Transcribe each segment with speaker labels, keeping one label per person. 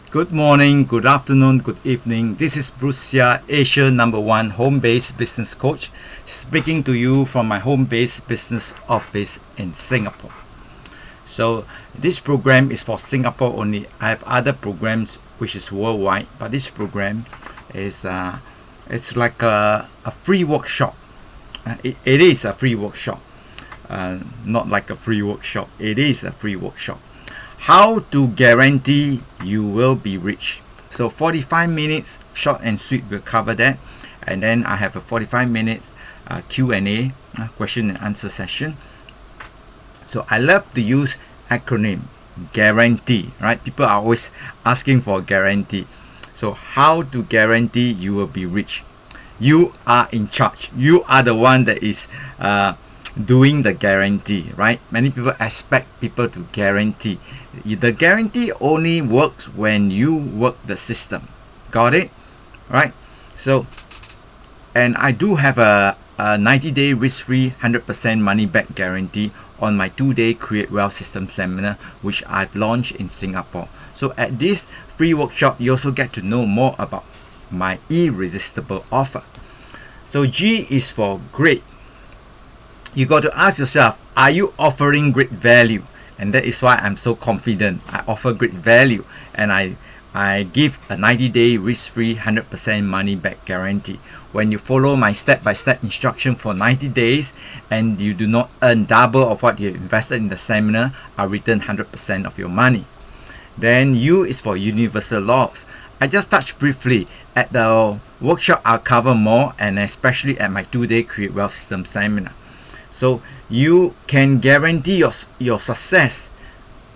Speaker 1: Good morning, good afternoon, good evening. This is Bruce Sia, Asia #1 home-based business coach, speaking to you from my home-based business office in Singapore. So this program is for Singapore only. I have other programs which is worldwide, but this program is it's like a free workshop. It is a free workshop, not like a free workshop. It is a free workshop. How to guarantee you will be rich. So 45 minutes, short and sweet, will cover that. And then I have a 45 minutes Q&A, question and answer session. So I love to use acronym, guarantee, right? People are always asking for guarantee. So how to guarantee you will be rich? You are in charge. You are the one that is doing the guarantee, right? Many people expect people to guarantee. The guarantee only works when you work the system. Got it? Right? So, and I do have a 90-day risk-free 100% money-back guarantee on my 2-day Create Wealth System seminar, which I've launched in Singapore. So at this free workshop, you also get to know more about my irresistible offer. So G is for great. You got to ask yourself, are you offering great value? And that is why I'm so confident. I offer great value, and I give a 90-day risk-free 100% money-back guarantee. When you follow my step-by-step instruction for 90 days and you do not earn double of what you invested in the seminar, I'll return 100% of your money. Then U is for universal laws. I just touched briefly. At the workshop, I'll cover more, and especially at my 2-day Create Wealth System seminar. So you can guarantee your success.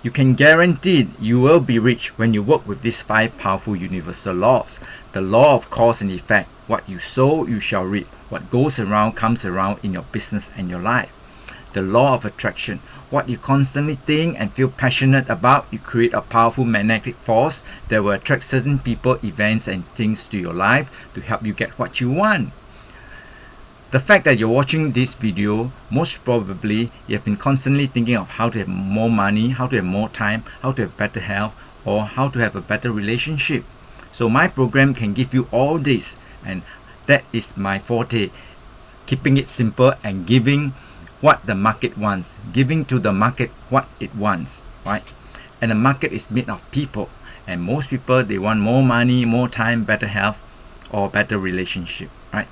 Speaker 1: You can guarantee you will be rich when you work with these 5 powerful universal laws. The law of cause and effect. What you sow, you shall reap. What goes around comes around in your business and your life. The law of attraction. What you constantly think and feel passionate about, you create a powerful magnetic force that will attract certain people, events, and things to your life to help you get what you want. The fact that you're watching this video, most probably you have been constantly thinking of how to have more money, how to have more time, how to have better health, or how to have a better relationship. So my program can give you all this, and that is my forte, keeping it simple and giving what the market wants, giving to the market what it wants, right? And the market is made of people, and most people, they want more money, more time, better health, or better relationship, right?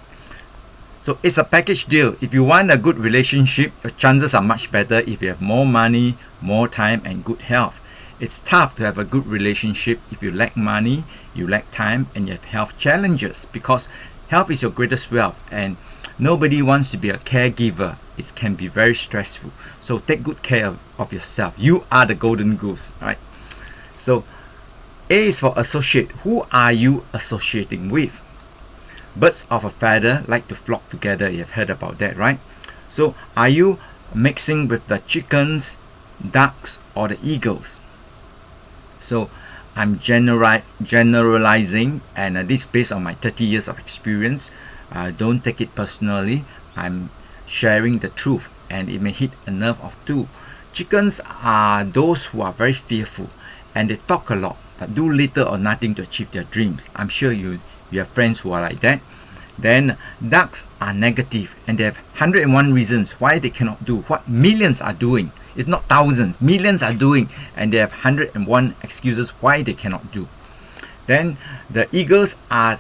Speaker 1: So it's a package deal. If you want a good relationship, your chances are much better if you have more money, more time, and good health. It's tough to have a good relationship if you lack money, you lack time, and you have health challenges, because health is your greatest wealth, and nobody wants to be a caregiver. It can be very stressful. So take good care of yourself. You are the golden goose, right? So A is for associate. Who are you associating with? Birds of a feather like to flock together. You've heard about that, right? So are you mixing with the chickens, ducks, or the eagles? So I'm generalizing, and this is based on my 30 years of experience. Don't take it personally. I'm sharing the truth, and it may hit a nerve of two. Chickens are those who are very fearful, and they talk a lot but do little or nothing to achieve their dreams. I'm sure you have friends who are like that. Then ducks are negative, and they have 101 reasons why they cannot do what millions are doing. It's not thousands, millions are doing, and they have 101 excuses why they cannot do. Then the eagles are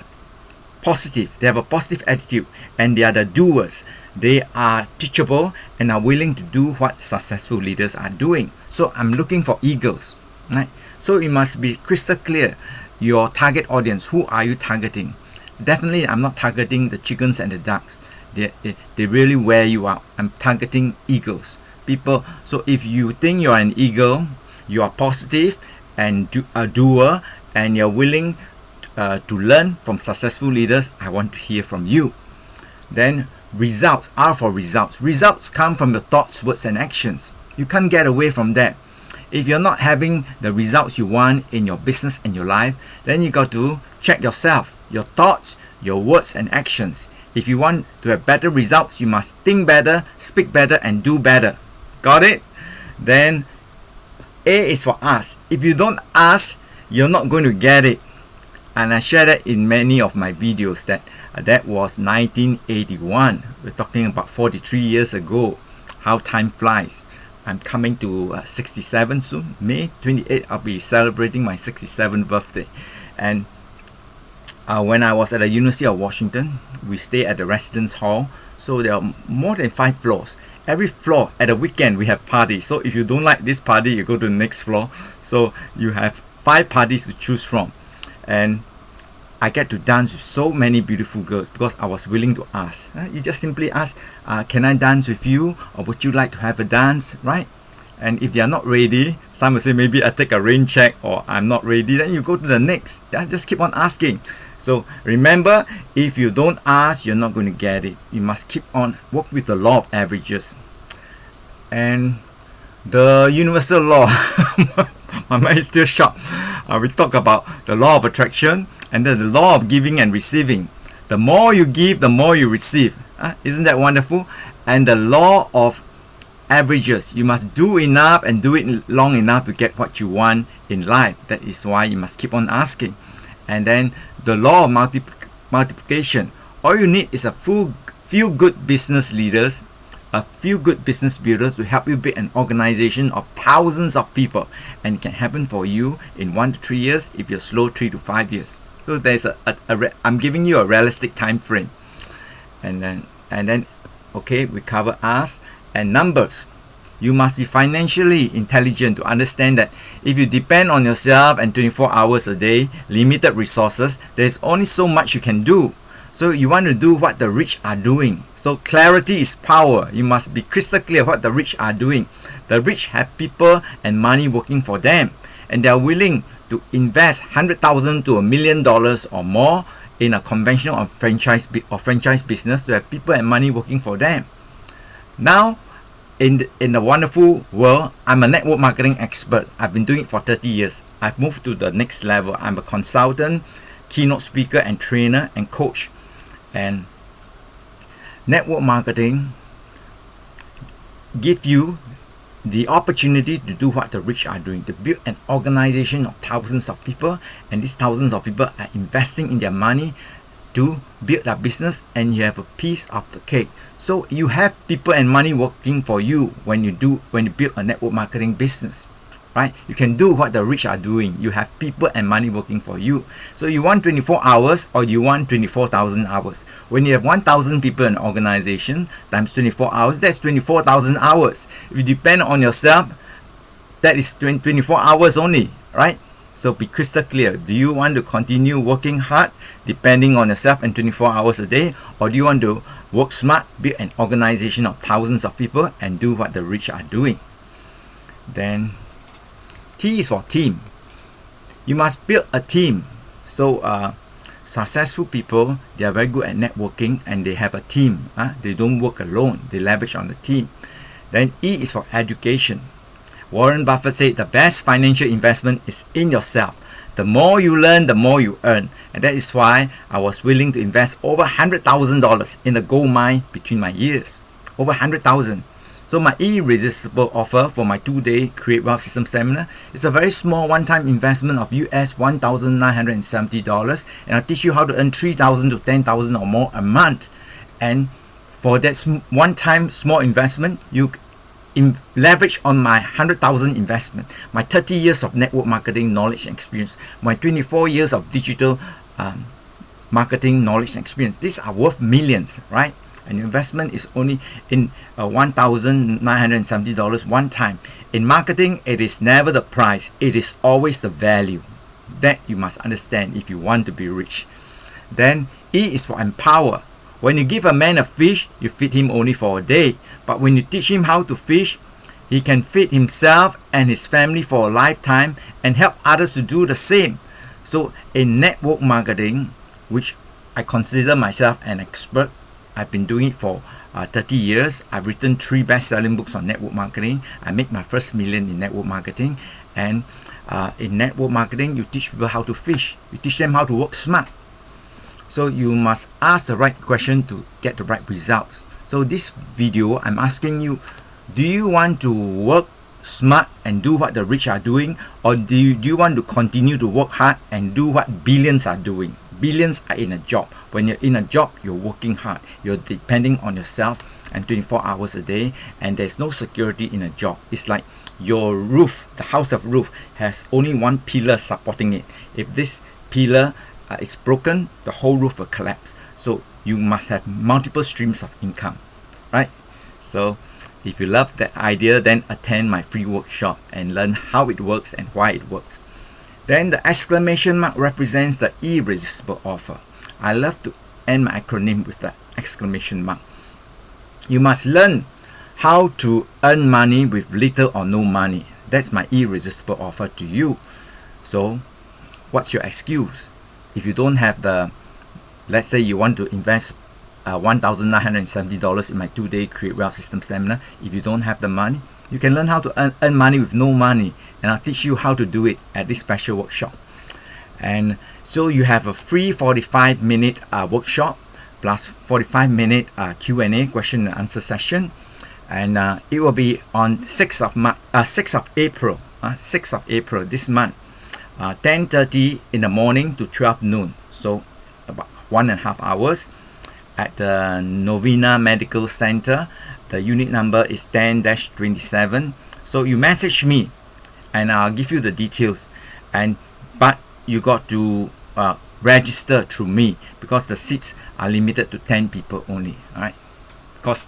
Speaker 1: positive. They have a positive attitude, and they are the doers. They are teachable and are willing to do what successful leaders are doing. So I'm looking for eagles, right? So it must be crystal clear. Your target audience, who are you targeting? Definitely, I'm not targeting the chickens and the ducks. They really wear you out. I'm targeting eagles. People. So if you think you're an eagle, you are positive and a doer, and you're willing to learn from successful leaders, I want to hear from you. Then results are for results. Results come from your thoughts, words, and actions. You can't get away from that. If you're not having the results you want in your business and your life, then you got to check yourself, your thoughts, your words, and actions. If you want to have better results, you must think better, speak better, and do better. Got it? Then A is for ask. If you don't ask, you're not going to get it. And I share that in many of my videos that that was 1981. We're talking about 43 years ago. How time flies. I'm coming to 67 soon. May 28, I'll be celebrating my 67th birthday. And when I was at the University of Washington, we stay at the residence hall. So there are more than 5 floors. Every floor at the weekend we have parties. So if you don't like this party, you go to the next floor. So you have 5 parties to choose from. And I get to dance with so many beautiful girls because I was willing to ask. You just simply ask, can I dance with you? Or would you like to have a dance, right? And if they are not ready, some will say maybe I take a rain check or I'm not ready. Then you go to the next. Just keep on asking. So remember, if you don't ask, you're not going to get it. You must keep on work with the law of averages. And the universal law, my mind is still sharp. We talk about the law of attraction and then the law of giving and receiving. The more you give, the more you receive. Isn't that wonderful? And the law of averages. You must do enough and do it long enough to get what you want in life. That is why you must keep on asking. And then the law of multiplication. All you need is a few good business leaders, a few good business builders to help you build an organization of thousands of people, and it can happen for you in 1 to 3 years. If you're slow, 3 to 5 years. So there's I'm giving you a realistic time frame. And then okay, we cover ask and numbers. You must be financially intelligent to understand that if you depend on yourself and 24 hours a day, limited resources, there's only so much you can do. So you want to do what the rich are doing. So clarity is power. You must be crystal clear what the rich are doing. The rich have people and money working for them, and they are willing to invest $100,000 to $1 million or more in a conventional or franchise business to have people and money working for them. Now, in the wonderful world, I'm a network marketing expert. I've been doing it for 30 years. I've moved to the next level. I'm a consultant, keynote speaker and trainer and coach. And network marketing give you the opportunity to do what the rich are doing, to build an organization of thousands of people, and these thousands of people are investing in their money to build a business, and you have a piece of the cake. So you have people and money working for you when you build a network marketing business, right? You can do what the rich are doing. You have people and money working for you. So you want 24 hours or you want 24,000 hours. When you have 1,000 people in an organization times 24 hours, that's 24,000 hours. If you depend on yourself, that is 24 hours only, right? So be crystal clear. Do you want to continue working hard, depending on yourself and 24 hours a day? Or do you want to work smart, build an organization of thousands of people and do what the rich are doing? Then T is for team. You must build a team. So successful people, they are very good at networking and they have a team. They don't work alone. They leverage on the team. Then E is for education. Warren Buffett said the best financial investment is in yourself. The more you learn, the more you earn. And that is why I was willing to invest over $100,000 in the gold mine between my years. Over $100,000. So my irresistible offer for my 2-day Create Wealth System seminar is a very small one-time investment of US $1,970, and I'll teach you how to earn $3,000 to $10,000 or more a month. And for that one-time small investment, you leverage on my 100,000 investment, my 30 years of network marketing knowledge and experience, my 24 years of digital marketing knowledge and experience. These are worth millions, right? An investment is only in $1,970 one time. In marketing, it is never the price, it is always the value. That you must understand if you want to be rich. Then E is for empower. When you give a man a fish, you feed him only for a day. But when you teach him how to fish, he can feed himself and his family for a lifetime and help others to do the same. So in network marketing, which I consider myself an expert, I've been doing it for 30 years. I've written 3 best-selling books on network marketing. I made my first million in network marketing. And in network marketing, you teach people how to fish. You teach them how to work smart. So you must ask the right question to get the right results. So this video, I'm asking you, do you want to work smart and do what the rich are doing, or do you want to continue to work hard and do what billions are doing? Billions are in a job. When you're in a job, you're working hard. You're depending on yourself and 24 hours a day, and there's no security in a job. It's like your roof, the house of roof, has only one pillar supporting it. If this pillar is broken, the whole roof will collapse. So you must have multiple streams of income, right? So if you love that idea, then attend my free workshop and learn how it works and why it works. Then the exclamation mark represents the irresistible offer. I love to end my acronym with the exclamation mark. You must learn how to earn money with little or no money. That's my irresistible offer to you. So what's your excuse? If you don't have the, let's say you want to invest $1,970 in my 2-day Create Wealth System seminar. If you don't have the money, you can learn how to earn money with no money, and I'll teach you how to do it at this special workshop. And so you have a free 45-minute workshop plus 45-minute Q&A, question and answer session, and it will be on 6th of April, 6th of April this month, 10:30 in the morning to 12 noon. So about 1.5 hours. At the Novena Medical Center. The unit number is 10-27. So you message me and I'll give you the details. But you got to register through me, because the seats are limited to 10 people only. Alright, because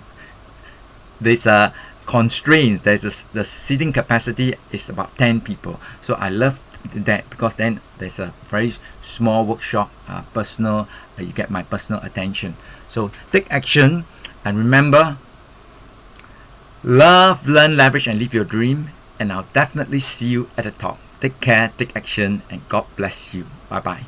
Speaker 1: there's a constraints. The seating capacity is about 10 people. So I love that, because then there's a very small workshop, personal, you get my personal attention. So take action, and remember, love, learn, leverage, and live your dream, and I'll definitely see you at the top. Take care, take action, and God bless you. Bye bye.